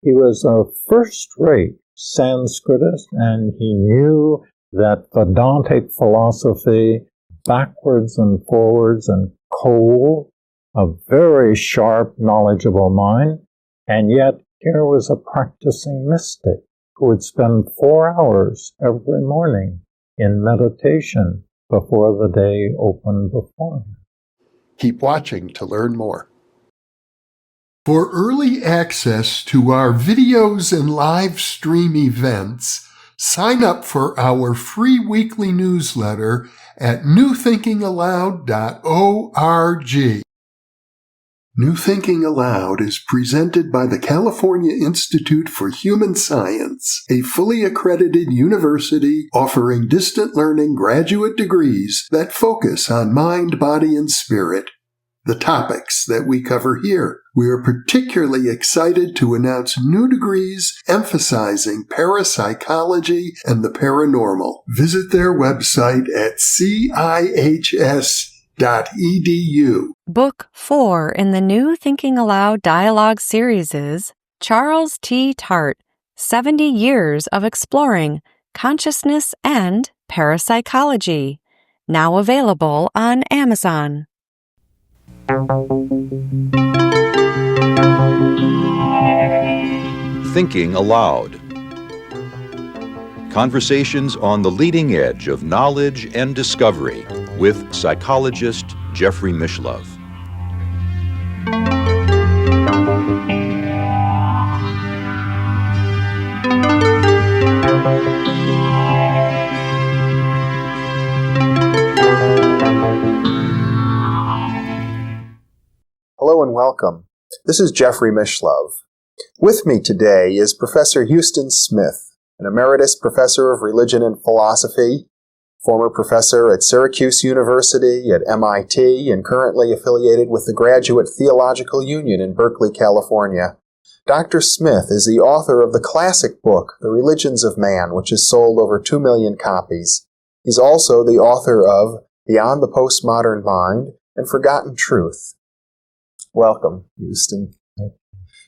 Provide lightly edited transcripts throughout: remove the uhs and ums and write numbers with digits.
He was a first-rate Sanskritist, and he knew that Vedantic philosophy, backwards and forwards, and cold, a very sharp, knowledgeable mind, and yet here was a practicing mystic who would spend 4 hours every morning in meditation before the day opened before him. Keep watching to learn more. For early access to our videos and live stream events, sign up for our free weekly newsletter at newthinkingaloud.org. New Thinking Aloud is presented by the California Institute for Human Science, a fully accredited university offering distant learning graduate degrees that focus on mind, body, and spirit. The topics that we cover here. We are particularly excited to announce new degrees emphasizing parapsychology and the paranormal. Visit their website at cihs.edu. Book 4 in the New Thinking Aloud dialogue series is Charles T. Tart, 70 Years of Exploring Consciousness and Parapsychology, now available on Amazon. Thinking Aloud. Conversations on the leading edge of knowledge and discovery with psychologist Jeffrey Mishlove. Hello and welcome. This is Jeffrey Mishlove. With me today is Professor Huston Smith, an emeritus professor of religion and philosophy, former professor at Syracuse University, at M.I.T., and currently affiliated with the Graduate Theological Union in Berkeley, California. Dr. Smith is the author of the classic book, The Religions of Man, which has sold over 2 million copies. He's also the author of Beyond the Postmodern Mind and Forgotten Truth. Welcome, Huston.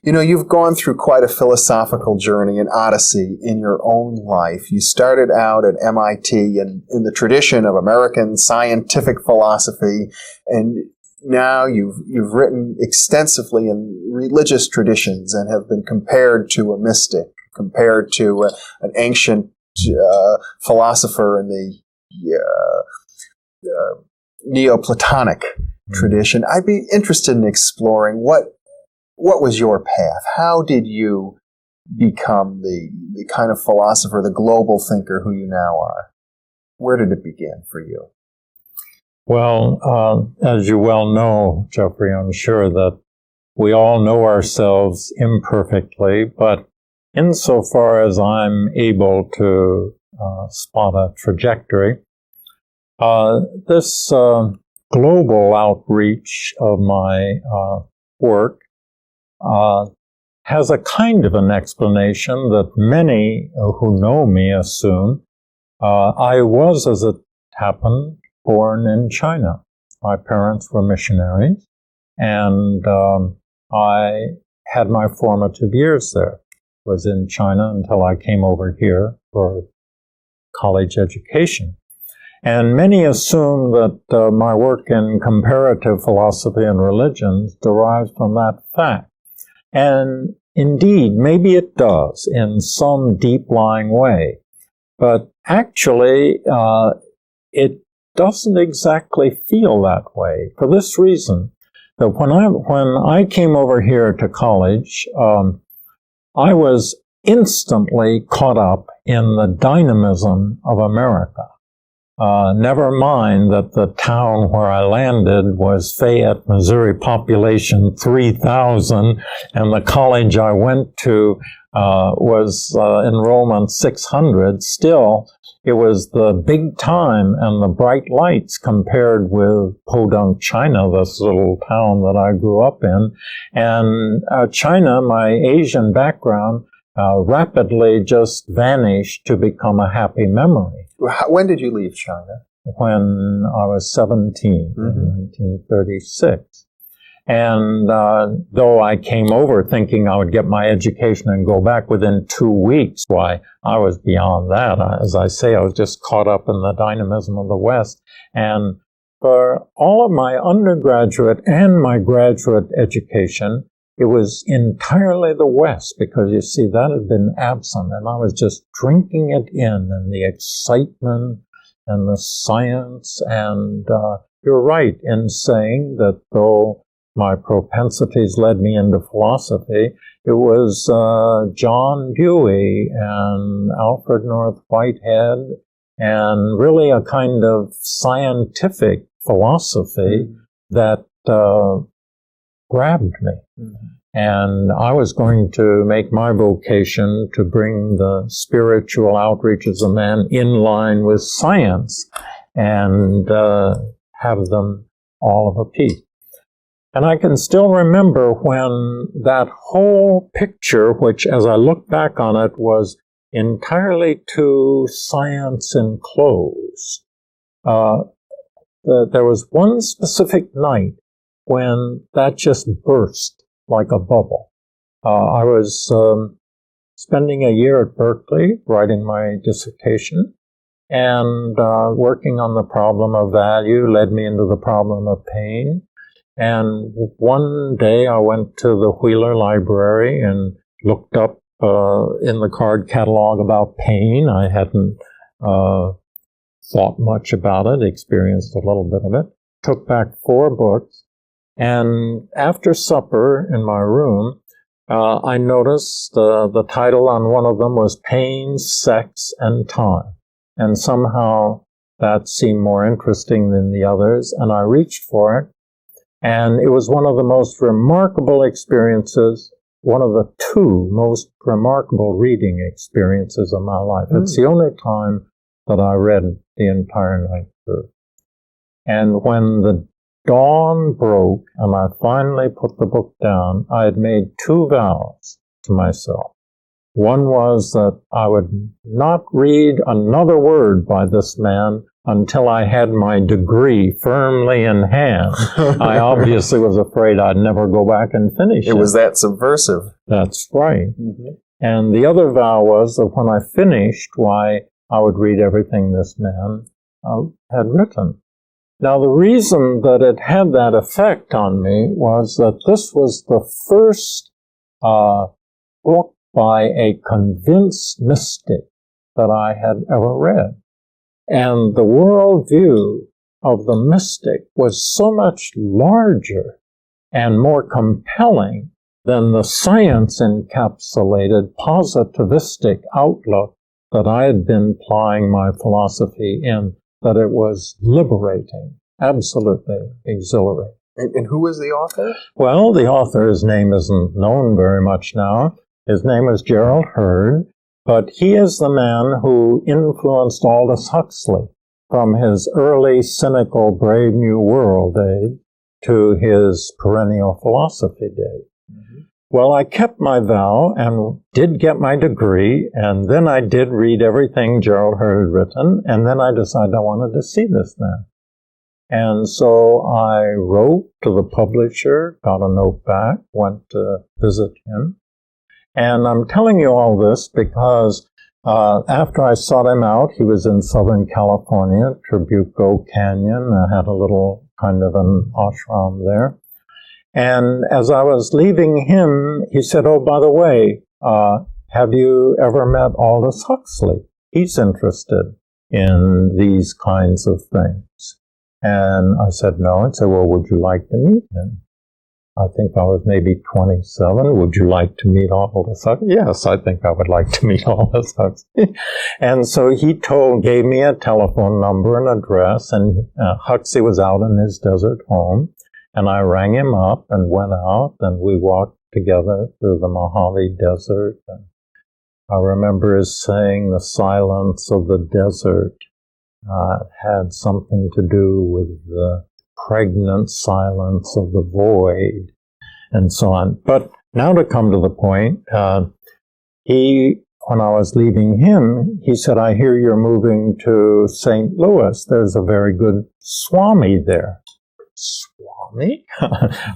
You know, you've gone through quite a philosophical journey, an odyssey in your own life. You started out at MIT in the tradition of American scientific philosophy, and now you've written extensively in religious traditions and have been compared to a mystic, compared to an ancient philosopher in the Neoplatonic tradition. I'd be interested in exploring what was your path? How did you become the kind of philosopher, the global thinker who you now are? Where did it begin for you? Well, as you well know, Jeffrey, I'm sure that we all know ourselves imperfectly, but insofar as I'm able to spot a trajectory, this global outreach of my work has a kind of an explanation that many who know me assume. I was, as it happened, born in China. My parents were missionaries, and I had my formative years there. Was in China until I came over here for college education. And many assume that my work in comparative philosophy and religions derives from that fact. And indeed, maybe it does in some deep-lying way. But actually, it doesn't exactly feel that way for this reason, that when I came over here to college, I was instantly caught up in the dynamism of America. Never mind that the town where I landed was Fayette, Missouri, population 3,000, and the college I went to was enrollment 600. Still, it was the big time and the bright lights compared with Podunk, China, this little town that I grew up in. And China, my Asian background, rapidly just vanished to become a happy memory. When did you leave China? When I was 17, in 1936. And though I came over thinking I would get my education and go back within 2 weeks, why, I was beyond that. As I say, I was just caught up in the dynamism of the West. And for all of my undergraduate and my graduate education, it was entirely the West, because you see, that had been absent, and I was just drinking it in, and the excitement and the science. And you're right in saying that though my propensities led me into philosophy, it was John Dewey and Alfred North Whitehead, and really a kind of scientific philosophy that grabbed me. Mm-hmm. And I was going to make my vocation to bring the spiritual outreaches of man in line with science and have them all of a piece. And I can still remember when that whole picture, which as I look back on it was entirely to science enclosed, there was one specific night when that just burst like a bubble. I was spending a year at Berkeley writing my dissertation, and working on the problem of value led me into the problem of pain. And one day I went to the Wheeler Library and looked up in the card catalog about pain. I hadn't thought much about it, experienced a little bit of it, took back 4 books, and after supper in my room, I noticed the title on one of them was Pain, Sex, and Time. And somehow that seemed more interesting than the others, and I reached for it. And it was one of the most remarkable experiences, one of the 2 most remarkable reading experiences of my life. It's the only time that I read the entire night through. And when the dawn broke and I finally put the book down, I had made 2 vows to myself. One was that I would not read another word by this man until I had my degree firmly in hand. I obviously was afraid I'd never go back and finish it. It was that subversive. That's right. Mm-hmm. And the other vow was that when I finished, why, I would read everything this man had written. Now, the reason that it had that effect on me was that this was the first book by a convinced mystic that I had ever read. And the worldview of the mystic was so much larger and more compelling than the science-encapsulated positivistic outlook that I had been plying my philosophy in, that it was liberating, absolutely exhilarating. And who was the author? Well, the author's name isn't known very much now. His name is Gerald Hurd, but he is the man who influenced Aldous Huxley from his early cynical Brave New World days to his perennial philosophy days. Mm-hmm. Well, I kept my vow and did get my degree, and then I did read everything Gerald Hurd had written, and then I decided I wanted to see this man. And so I wrote to the publisher, got a note back, went to visit him. And I'm telling you all this because after I sought him out, he was in Southern California, Trabuco Canyon. I had a little kind of an ashram there. And as I was leaving him, he said, "Oh, by the way, have you ever met Aldous Huxley? He's interested in these kinds of things." And I said, "No." And said, "Well, would you like to meet him?" I think I was maybe 27. "Would you like to meet Aldous Huxley?" "Yes, I think I would like to meet Aldous Huxley." And so he gave me a telephone number and address, and Huxley was out in his desert home, and I rang him up and went out, and we walked together through the Mojave Desert. And I remember his saying, the silence of the desert had something to do with the pregnant silence of the void, and so on. But now to come to the point, when I was leaving him, he said, "I hear you're moving to St. Louis. There's a very good Swami there." Swami. Swami.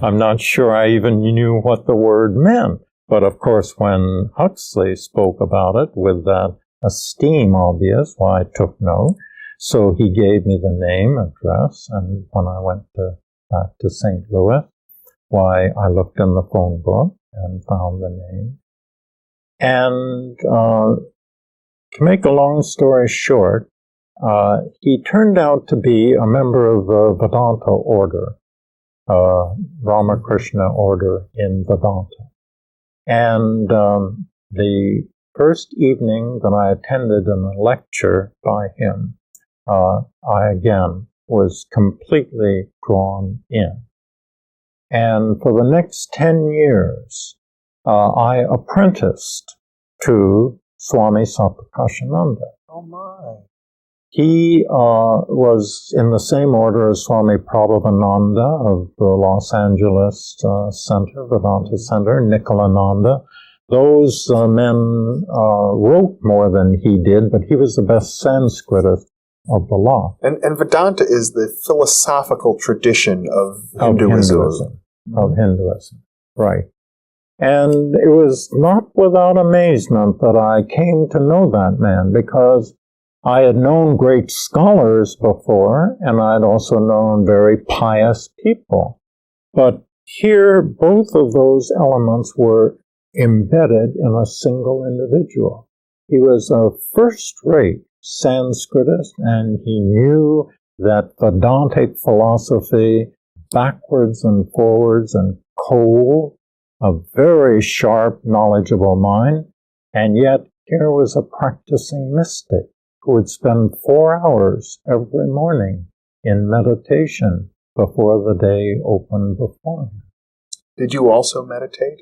I'm not sure I even knew what the word meant. But of course, when Huxley spoke about it with that esteem obvious, why I took note. So he gave me the name, address, and when I went back to St. Louis, why I looked in the phone book and found the name. And to make a long story short, he turned out to be a member of the Vedanta order, Ramakrishna order in Vedanta. And the first evening that I attended a lecture by him, I again was completely drawn in. And for the next 10 years, I apprenticed to Swami Sappakashananda. Oh my. He was in the same order as Swami Prabhavananda of the Los Angeles Center, Vedanta Center, Nikolananda. Those men wrote more than he did, but he was the best Sanskritist of the lot. And Vedanta is the philosophical tradition of Hinduism. Of Hinduism, right. And it was not without amazement that I came to know that man, because I had known great scholars before, and I had also known very pious people. But here, both of those elements were embedded in a single individual. He was a first-rate Sanskritist, and he knew that Vedantic philosophy backwards and forwards and cold, a very sharp, knowledgeable mind, and yet here was a practicing mystic who would spend 4 hours every morning in meditation before the day opened before him. Did you also meditate?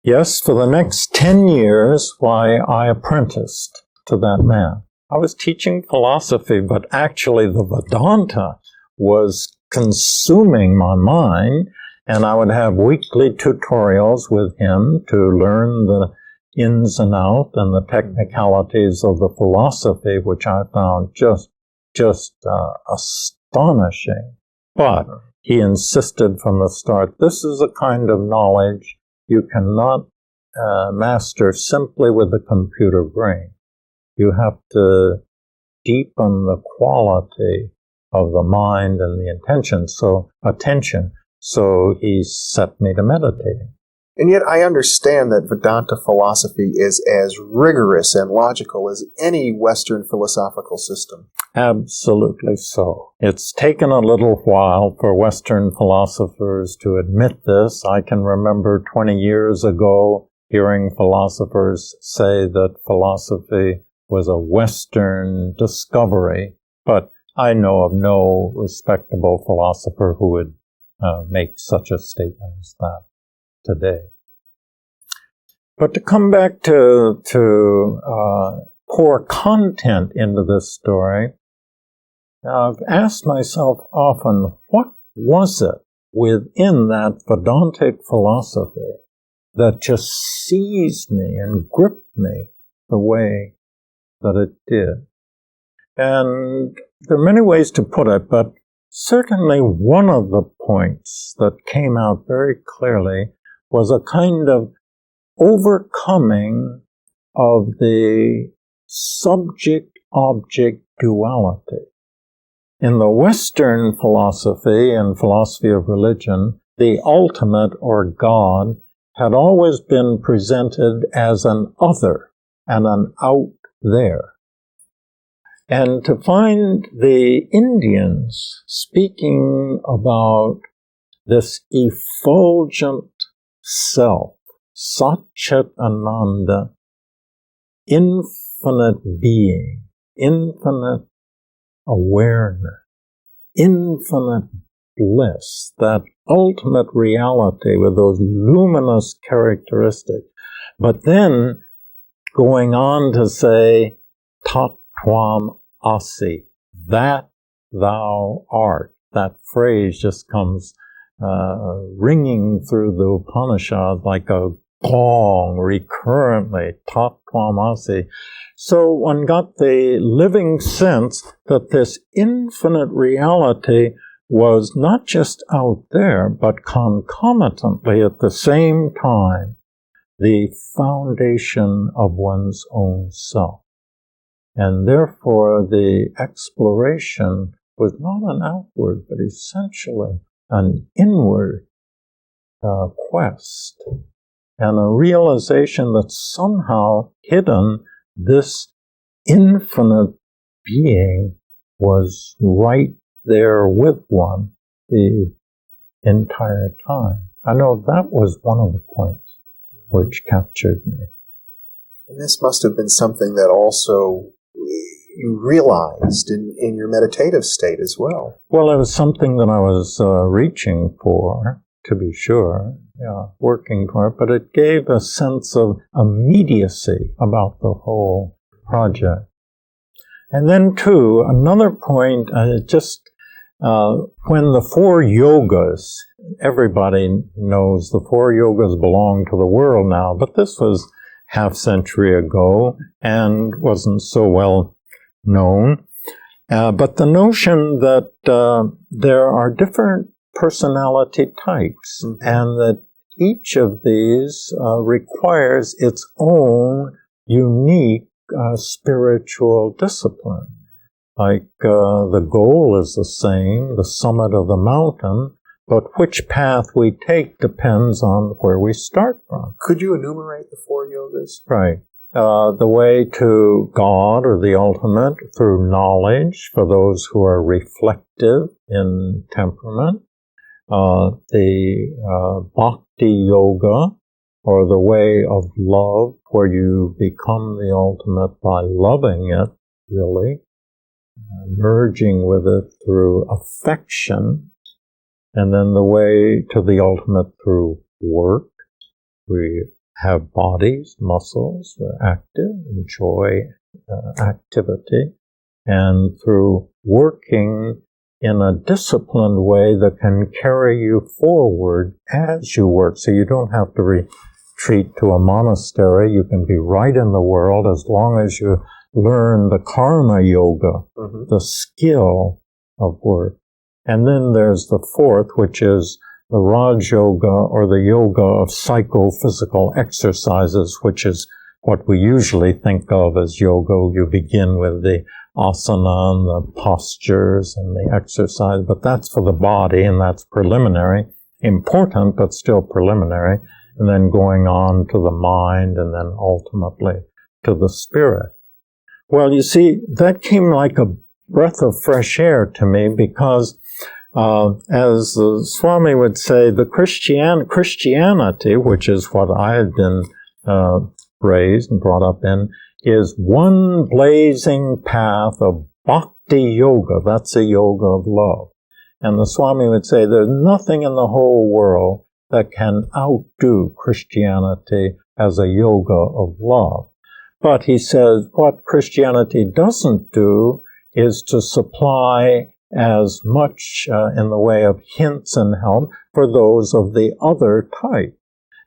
Yes, for the next 10 years, I apprenticed to that man. I was teaching philosophy, but actually the Vedanta was consuming my mind, and I would have weekly tutorials with him to learn the ins and outs and the technicalities of the philosophy, which I found just astonishing. But he insisted from the start, this is a kind of knowledge you cannot master simply with the computer brain. You have to deepen the quality of the mind and the attention. So he set me to meditating. And yet I understand that Vedanta philosophy is as rigorous and logical as any Western philosophical system. Absolutely so. It's taken a little while for Western philosophers to admit this. I can remember 20 years ago hearing philosophers say that philosophy was a Western discovery, but I know of no respectable philosopher who would make such a statement as that today. But to come back to pour content into this story, I've asked myself often, what was it within that Vedantic philosophy that just seized me and gripped me the way that it did? And there are many ways to put it, but certainly one of the points that came out very clearly was a kind of overcoming of the subject-object duality. In the Western philosophy and philosophy of religion, the ultimate, or God, had always been presented as an other and an out there. And to find the Indians speaking about this effulgent self, Satchit Ananda, infinite being, infinite awareness, infinite bliss, that ultimate reality with those luminous characteristics. But then going on to say, Tat Tvam Asi, that thou art. That phrase just comes ringing through the Upanishad like a gong recurrently, Tat Tvam Asi. So one got the living sense that this infinite reality was not just out there, but concomitantly at the same time, the foundation of one's own self. And therefore, the exploration was not an outward, but essentially an inward quest, and a realization that somehow hidden, this infinite being was right there with one the entire time. I know that was one of the points which captured me. And this must have been something that also you realized in your meditative state as well. Well, it was something that I was reaching for, to be sure, working for it, but it gave a sense of immediacy about the whole project. And then, too, another point, when the four yogas, everybody knows the four yogas belong to the world now, but this was half-century ago and wasn't so well known. But the notion that there are different personality types, and that each of these requires its own unique spiritual discipline. Like the goal is the same, the summit of the mountain, but which path we take depends on where we start from. Could you enumerate the four yogas? Right. The way to God, or the ultimate, through knowledge, for those who are reflective in temperament. The bhakti yoga, or the way of love, where you become the ultimate by loving it, really, merging with it through affection, and then the way to the ultimate through work. We have bodies, muscles, we're active, enjoy activity, and through working in a disciplined way that can carry you forward as you work. So you don't have to retreat to a monastery. You can be right in the world as long as you learn the karma yoga, the skill of work. And then there's the fourth, which is the Raj Yoga, or the yoga of psychophysical exercises, which is what we usually think of as yoga. You begin with the asana and the postures and the exercise, but that's for the body, and that's preliminary. Important, but still preliminary. And then going on to the mind, and then ultimately to the spirit. Well, you see, that came like a breath of fresh air to me, because as the Swami would say, the Christianity, which is what I had been raised and brought up in, is one blazing path of bhakti yoga. That's a yoga of love. And the Swami would say there's nothing in the whole world that can outdo Christianity as a yoga of love. But he says what Christianity doesn't do is to supply as much in the way of hints and help for those of the other type.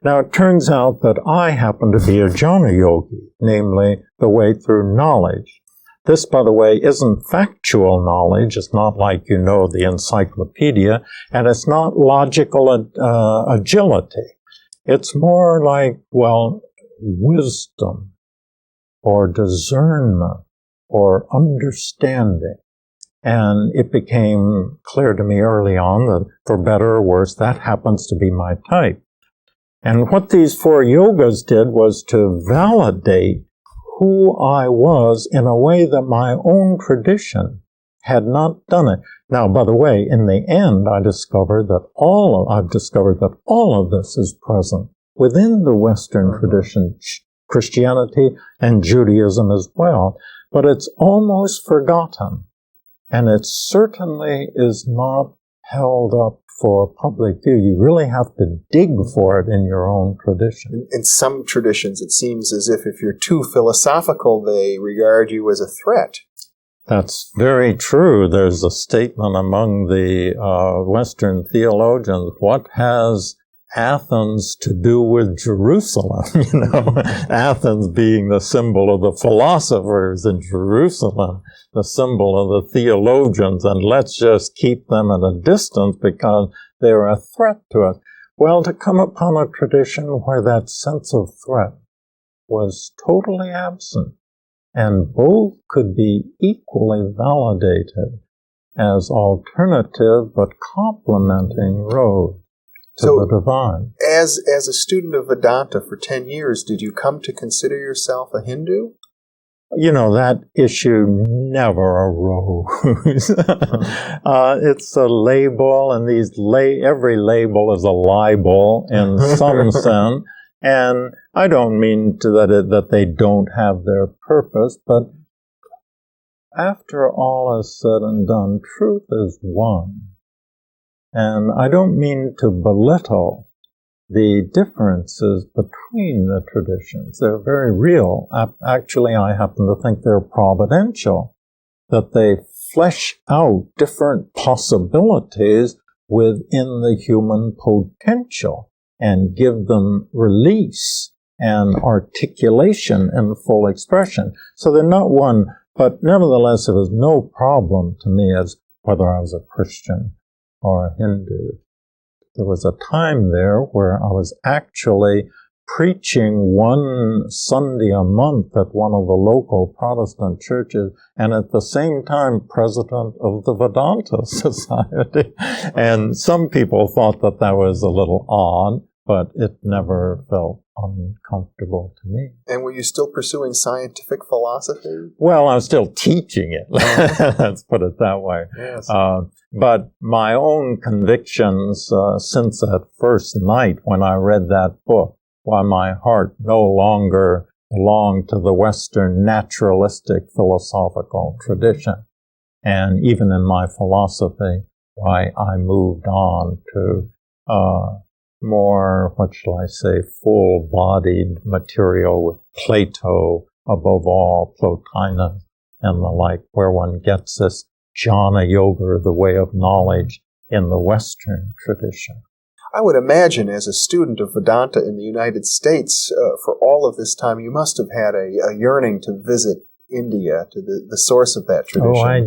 Now, it turns out that I happen to be a jnana yogi, namely the way through knowledge. This, by the way, isn't factual knowledge. It's not like you know the encyclopedia, and it's not logical agility. It's more like, well, wisdom, or discernment, or understanding. And it became clear to me early on that, for better or worse, that happens to be my type. And what these four yogas did was to validate who I was in a way that my own tradition had not done it. Now, by the way, in the end, I've discovered that all of this is present within the Western tradition, Christianity and Judaism as well. But it's almost forgotten. And it certainly is not held up for public view. You really have to dig for it in your own tradition. In some traditions, it seems as if you're too philosophical, they regard you as a threat. That's very true. There's a statement among the Western theologians, what has Athens to do with Jerusalem? Athens being the symbol of the philosophers, and Jerusalem the symbol of the theologians, and let's just keep them at a distance because they're a threat to us. Well, to come upon a tradition where that sense of threat was totally absent, and both could be equally validated as alternative but complementing roads to the divine. As a student of Vedanta for 10 years, did you come to consider yourself a Hindu? That issue never arose. It's a label, and every label is a libel in some sense. And I don't mean that they don't have their purpose, but after all is said and done, truth is one. And I don't mean to belittle the differences between the traditions. They're very real. Actually, I happen to think they're providential, that they flesh out different possibilities within the human potential and give them release and articulation and full expression. So they're not one, but nevertheless, it was no problem to me as whether I was a Christian or a Hindu. There was a time there where I was actually preaching one Sunday a month at one of the local Protestant churches, and at the same time president of the Vedanta Society. And some people thought that was a little odd, but it never felt uncomfortable to me. And were you still pursuing scientific philosophy? Well, I was still teaching it. Let's put it that way. Yes. But my own convictions since that first night when I read that book, why my heart no longer belonged to the Western naturalistic philosophical tradition. And even in my philosophy, why I moved on to more, what shall I say, full-bodied material with Plato, above all, Plotinus, and the like, where one gets this jhana yoga, the way of knowledge, in the Western tradition. I would imagine as a student of Vedanta in the United States, for all of this time, you must have had a yearning to visit India, to the source of that tradition. Oh, I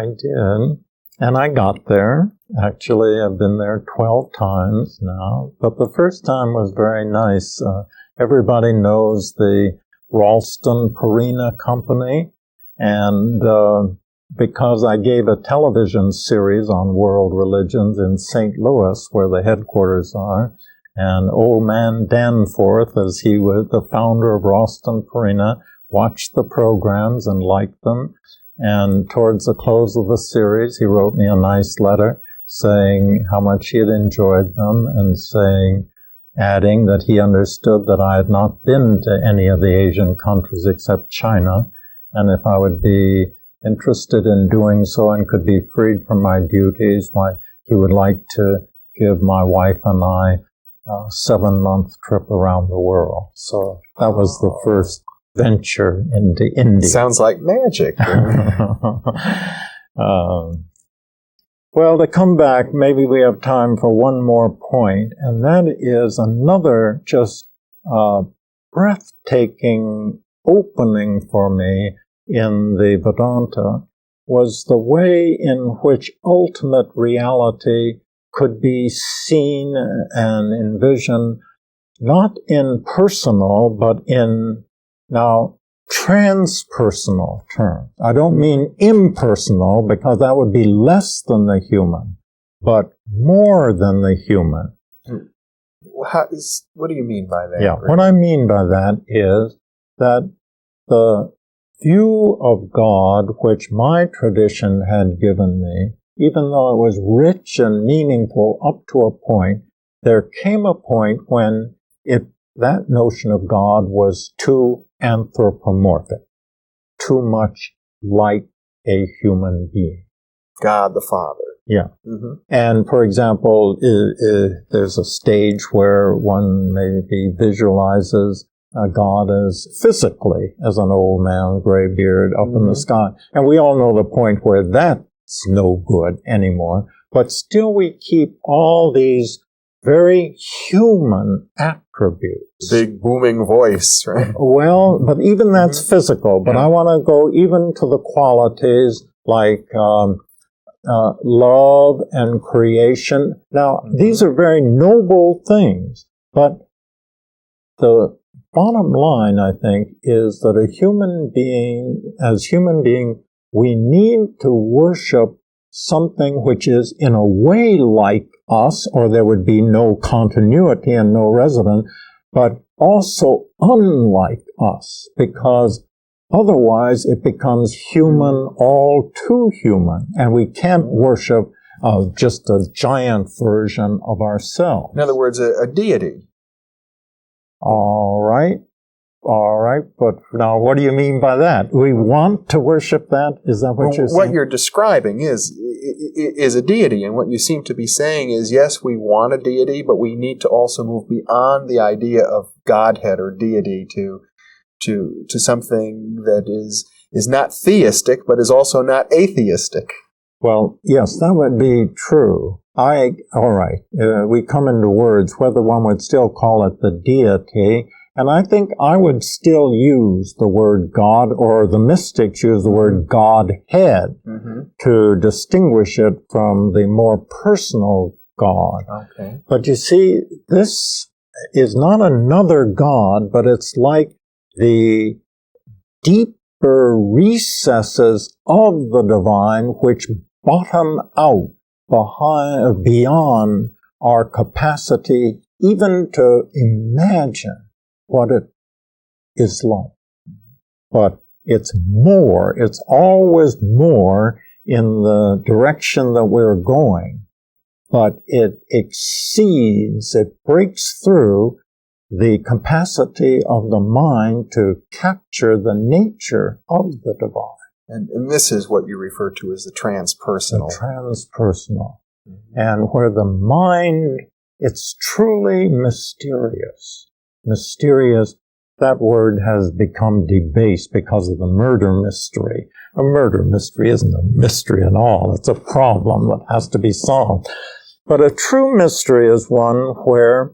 did. And I got there. Actually, I've been there 12 times now. But the first time was very nice. Everybody knows the Ralston Purina Company. And because I gave a television series on world religions in St. Louis, where the headquarters are, and old man Danforth, as he was the founder of Ralston Purina, watched the programs and liked them. And towards the close of the series, he wrote me a nice letter saying how much he had enjoyed them, and adding that he understood that I had not been to any of the Asian countries except China, and if I would be interested in doing so and could be freed from my duties, why he would like to give my wife and I a 7-month trip around the world. So that was the first venture into India. Sounds like magic. Well, to come back, maybe we have time for one more point, and that is another just breathtaking opening for me in the Vedanta was the way in which ultimate reality could be seen and envisioned, not in personal, but in now transpersonal terms. I don't mean impersonal, because that would be less than the human, but more than the human. What do you mean by that? Yeah, what I mean by that is that the view of God which my tradition had given me, even though it was rich and meaningful up to a point, there came a point when that notion of God was too anthropomorphic, too much like a human being. God the Father. Yeah. Mm-hmm. And for example, there's a stage where one maybe visualizes God as physically as an old man with gray beard up in the sky. And we all know the point where that's no good anymore. But still we keep all these very human attributes. Big booming voice, right? Well, but even that's physical. But I want to go even to the qualities like love and creation. Now, these are very noble things, but the bottom line, I think, is that as human being, we need to worship something which is in a way like us, or there would be no continuity and no resident, but also unlike us, because otherwise it becomes human, all too human, and we can't worship just a giant version of ourselves. In other words, a deity. All right, but now what do you mean by that? We want to worship that? Is that what you're saying? What you're describing is a deity, and what you seem to be saying is, yes, we want a deity, but we need to also move beyond the idea of Godhead or deity to something that is not theistic, but is also not atheistic. Well, yes, that would be true. All right, we come into words, whether one would still call it the deity, and I think I would still use the word God, or the mystics use the word Godhead to distinguish it from the more personal God. Okay. But you see, this is not another God, but it's like the deeper recesses of the divine which bottom out beyond our capacity even to imagine what it is like. But it's always more in the direction that we're going, but it breaks through the capacity of the mind to capture the nature of the divine. And this is what you refer to as the transpersonal. The transpersonal. And where the mind, it's truly mysterious. Mysterious, that word has become debased because of the murder mystery. A murder mystery isn't a mystery at all. It's a problem that has to be solved. But a true mystery is one where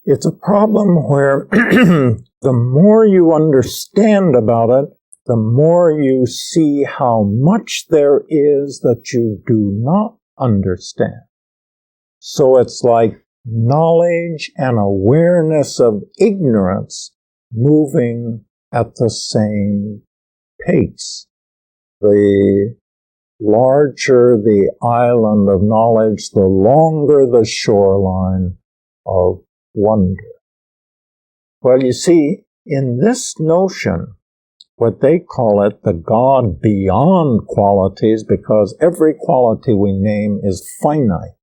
it's a problem where the more you understand about it, the more you see how much there is that you do not understand. So it's like knowledge and awareness of ignorance moving at the same pace. The larger the island of knowledge, the longer the shoreline of wonder. Well, you see, in this notion, what they call it, the God beyond qualities, because every quality we name is finite.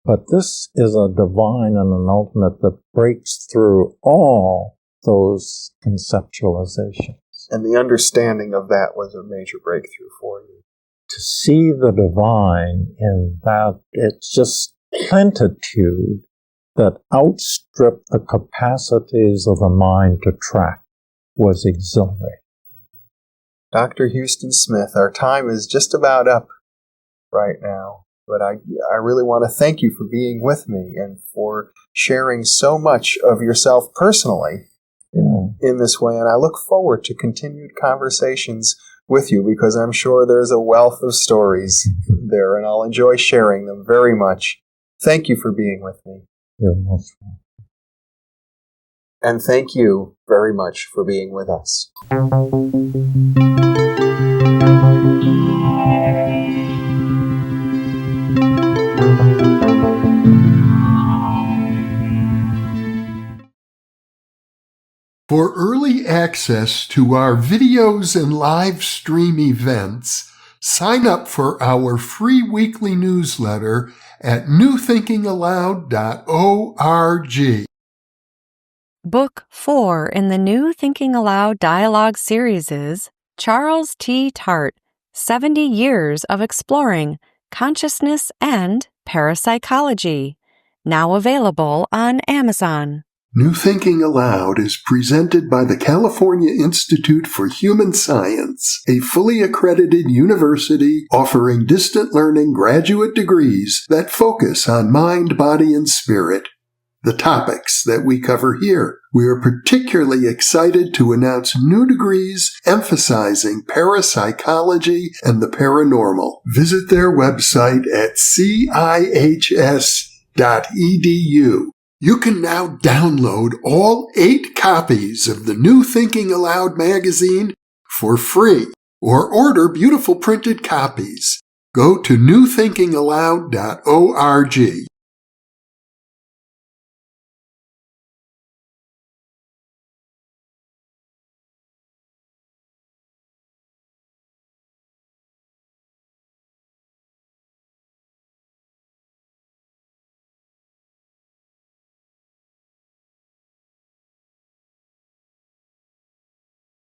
But this is a divine and an ultimate that breaks through all those conceptualizations. And the understanding of that was a major breakthrough for you. To see the divine in that, it's just plentitude that outstripped the capacities of the mind to track, was exhilarating. Dr. Huston Smith, our time is just about up right now, but I really want to thank you for being with me and for sharing so much of yourself personally in this way, and I look forward to continued conversations with you because I'm sure there's a wealth of stories there, and I'll enjoy sharing them very much. Thank you for being with me. You're most welcome. And thank you very much for being with us. For early access to our videos and live stream events, sign up for our free weekly newsletter at newthinkingaloud.org. Book 4 in the New Thinking Aloud dialogue series is Charles T. Tart, 70 Years of Exploring Consciousness and Parapsychology, now available on Amazon. New Thinking Aloud is presented by the California Institute for Human Science, a fully accredited university offering distant learning graduate degrees that focus on mind, body, and spirit. The topics that we cover here. We are particularly excited to announce new degrees emphasizing parapsychology and the paranormal. Visit their website at cihs.edu. You can now download all 8 copies of the New Thinking Aloud magazine for free, or order beautiful printed copies. Go to newthinkingaloud.org.